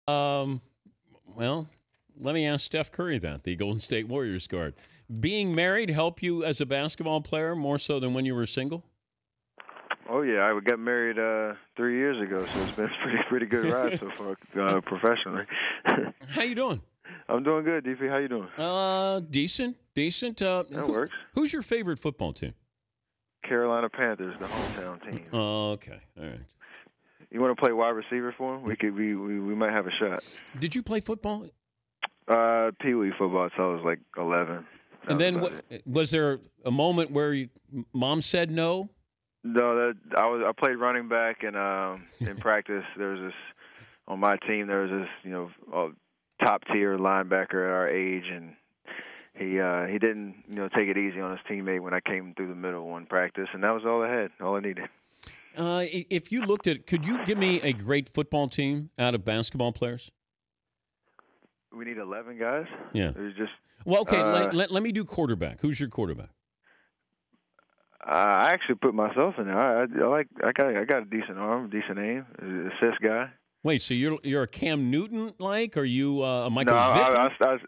Um, well, let me ask Steph Curry that, the Golden State Warriors guard. Being married help you as a basketball player more so than when you were single? Oh yeah, I got married 3 years ago, so it's been a pretty good ride so far professionally. How you doing? I'm doing good, DP. How you doing? Decent. That works. Who's your favorite football team? Carolina Panthers, the hometown team. Oh, okay. All right. You want to play wide receiver for him? We might have a shot. Did you play football? Pee wee football until I was like 11. And then was there a moment where mom said no? No, I played running back, and in practice there was this on my team. There was this top tier linebacker at our age, and he didn't take it easy on his teammate when I came through the middle one practice, and that was all I had, all I needed. If you looked at, could you give me a great football team out of basketball players? We need 11 guys. Yeah. There's just okay. Let me do quarterback. Who's your quarterback? I actually put myself in there. I got a decent arm, decent aim, assist guy. Wait, so you're a Cam Newton like? Are you a Michael? No, Vick?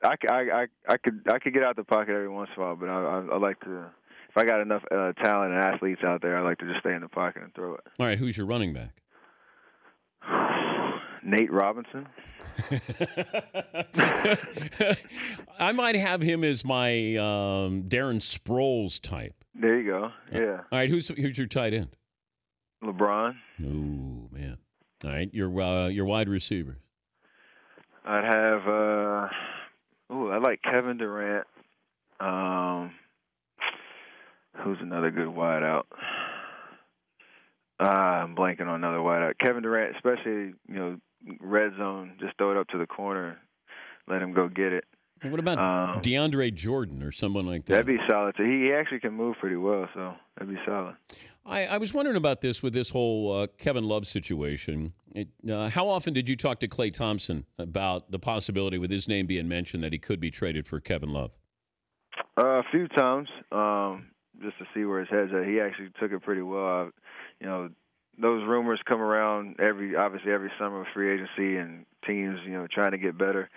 I could get out the pocket every once in a while, but I like to. If I got enough talent and athletes out there, I like to just stay in the pocket and throw it. All right, who's your running back? Nate Robinson. I might have him as my Darren Sproles type. There you go. Yeah. All right, who's your tight end? LeBron. Ooh, man. All right, your wide receivers. I'd have. I like Kevin Durant. Who's another good wideout? I'm blanking on another wideout. Kevin Durant, especially red zone, just throw it up to the corner, let him go get it. What about DeAndre Jordan or someone like that? That'd be solid. He actually can move pretty well, so that'd be solid. I was wondering about this with this whole Kevin Love situation. How often did you talk to Klay Thompson about the possibility, with his name being mentioned, that he could be traded for Kevin Love? A few times, just to see where his head's at. He actually took it pretty well. Those rumors come around every summer of free agency and teams, trying to get better.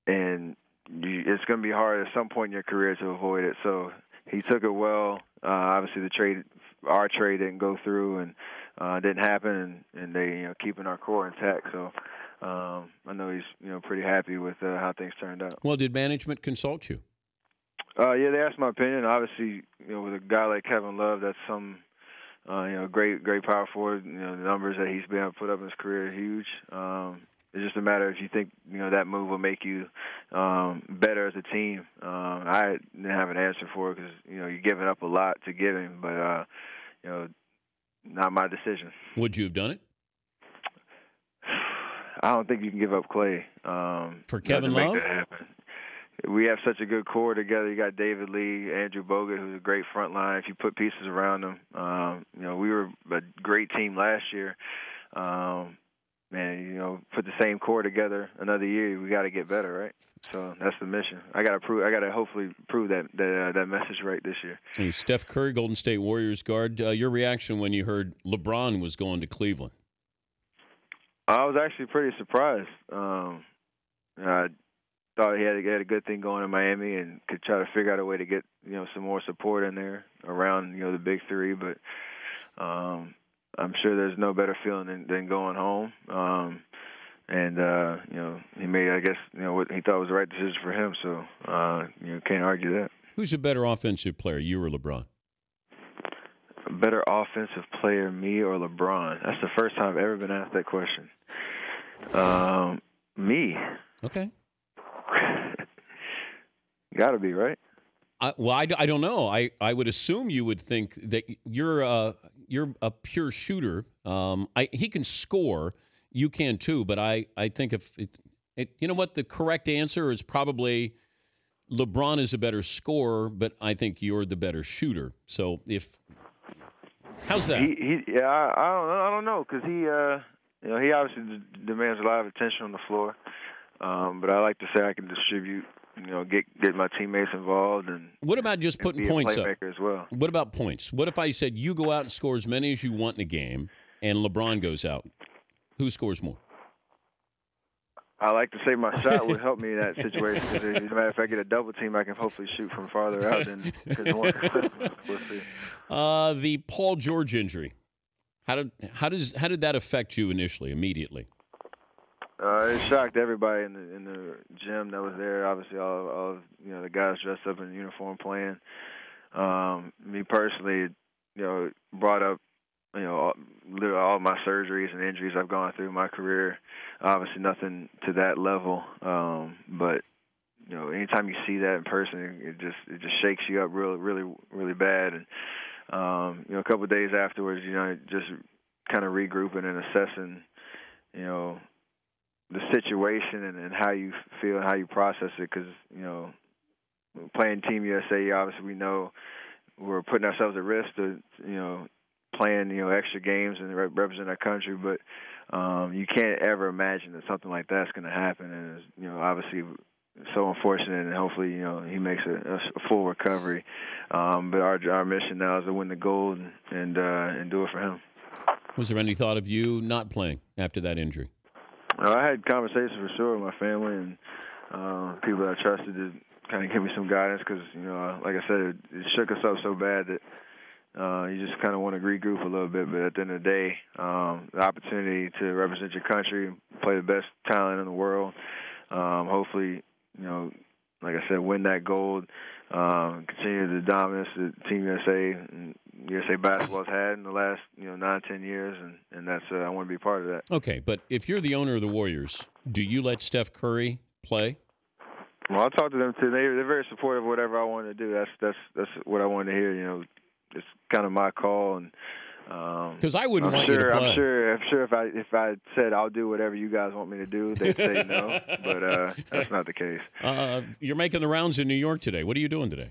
And it's going to be hard at some point in your career to avoid it. So he took it well. Obviously, our trade didn't go through and didn't happen, and they keeping our core intact. So I know he's pretty happy with how things turned out. Well, did management consult you? Yeah, they asked my opinion. Obviously, with a guy like Kevin Love, that's some great power forward. The numbers that he's been able to put up in his career are huge. It's just a matter if you think that move will make you better as a team. I didn't have an answer for it because you're giving up a lot to give him, but not my decision. Would you have done it? I don't think you can give up Klay for Kevin Love. Make that happen. We have such a good core together. You got David Lee, Andrew Bogut, who's a great front line. If you put pieces around them, we were a great team last year. Put the same core together another year. We got to get better, right? So that's the mission. I got to hopefully prove that message right this year. Hey, Steph Curry, Golden State Warriors guard. Your reaction when you heard LeBron was going to Cleveland? I was actually pretty surprised. I thought he had a good thing going in Miami and could try to figure out a way to get some more support in there around the big three. But I'm sure there's no better feeling than going home. He made, I guess, what he thought was the right decision for him. So can't argue that. Who's a better offensive player, you or LeBron? A better offensive player, me or LeBron? That's the first time I've ever been asked that question. Me. Okay. Got to be, right? I don't know. I would assume you would think that you're a pure shooter. He can score. You can too. But I think if you know what, the correct answer is probably LeBron is a better scorer, but I think you're the better shooter. So how's that? I don't know because he obviously demands a lot of attention on the floor. But I like to say I can distribute. Get my teammates involved. And what about just putting points up? As well. What about points? What if I said you go out and score as many as you want in a game, and LeBron goes out? Who scores more? I like to say my shot would help me in that situation. Because as a matter of fact, if I get a double team, I can hopefully shoot from farther out than one. We'll see. The Paul George injury. How did that affect you initially, immediately? It shocked everybody in the gym that was there. Obviously, all the guys dressed up in uniform playing. Me personally, brought up all my surgeries and injuries I've gone through in my career. Obviously, nothing to that level, but anytime you see that in person, it just shakes you up really bad. And a couple of days afterwards, just kind of regrouping and assessing, the situation and how you feel and how you process it. Because playing Team USA, obviously we know we're putting ourselves at risk to playing extra games and represent our country, but you can't ever imagine that something like that's going to happen. And it's, obviously so unfortunate, and hopefully he makes a full recovery. But our mission now is to win the gold and do it for him. Was there any thought of you not playing after that injury? I had conversations for sure with my family and people that I trusted to kind of give me some guidance because, like I said, it shook us up so bad that you just kind of want to regroup a little bit. But at the end of the day, the opportunity to represent your country, play the best talent in the world, hopefully, like I said, win that gold, continue the dominance that Team USA and USA basketball's had in the last 9-10 years, and that's I want to be part of that. Okay, but if you're the owner of the Warriors, do you let Steph Curry play? Well, I talked to them too. They're very supportive of whatever I wanted to do. That's what I wanted to hear. It's kind of my call, and because I wouldn't want you to play. I'm sure if I said I'll do whatever you guys want me to do, they'd say no. But that's not the case. You're making the rounds in New York today. What are you doing today?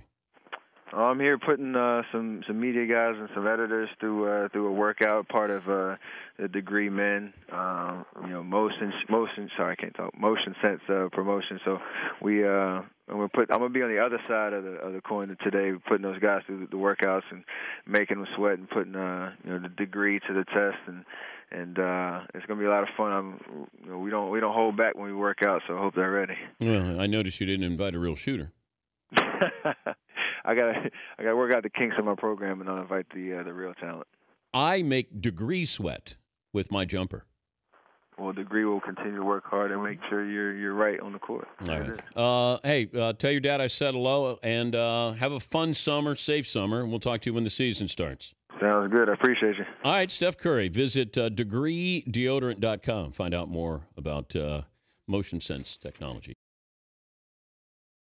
I'm here putting some media guys and some editors through a workout, part of the Degree Men, motion sense promotion. So I'm gonna be on the other side of the coin today, putting those guys through the workouts and making them sweat and putting the degree to the test, and it's gonna be a lot of fun. We don't hold back when we work out, so I hope they're ready. Well, I noticed you didn't invite a real shooter. I gotta work out the kinks of my program and I'll invite the real talent. I make Degree sweat with my jumper. Well, Degree will continue to work hard and make sure you're right on the court. All right. Hey, tell your dad I said hello, and have a fun summer, safe summer, and we'll talk to you when the season starts. Sounds good. I appreciate you. All right, Steph Curry. Visit degreedeodorant.com. Find out more about motion sense technology.